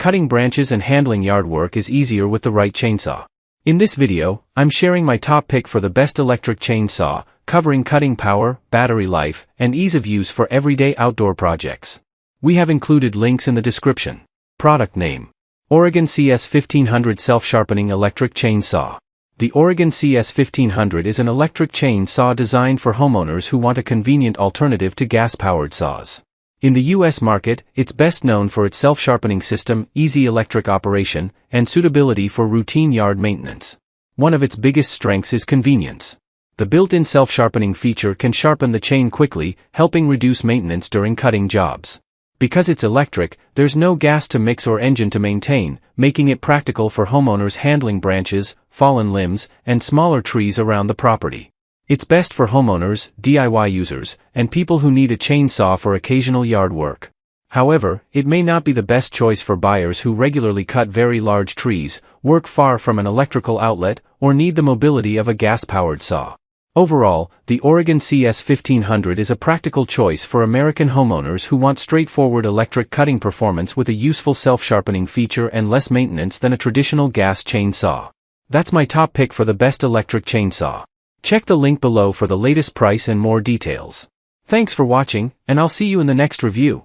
Cutting branches and handling yard work is easier with the right chainsaw. In this video, I'm sharing my top pick for the best electric chainsaw, covering cutting power, battery life, and ease of use for everyday outdoor projects. We have included links in the description. Product name: Oregon CS1500 Self-sharpening electric chainsaw. The Oregon CS1500 is an electric chainsaw designed for homeowners who want a convenient alternative to gas-powered saws. In the U.S. market, it's best known for its self-sharpening system, easy electric operation, and suitability for routine yard maintenance. One of its biggest strengths is convenience. The built-in self-sharpening feature can sharpen the chain quickly, helping reduce maintenance during cutting jobs. Because it's electric, there's no gas to mix or engine to maintain, making it practical for homeowners handling branches, fallen limbs, and smaller trees around the property. It's best for homeowners, DIY users, and people who need a chainsaw for occasional yard work. However, it may not be the best choice for buyers who regularly cut very large trees, work far from an electrical outlet, or need the mobility of a gas-powered saw. Overall, the Oregon CS1500 is a practical choice for American homeowners who want straightforward electric cutting performance with a useful self-sharpening feature and less maintenance than a traditional gas chainsaw. That's my top pick for the best electric chainsaw. Check the link below for the latest price and more details. Thanks for watching, and I'll see you in the next review.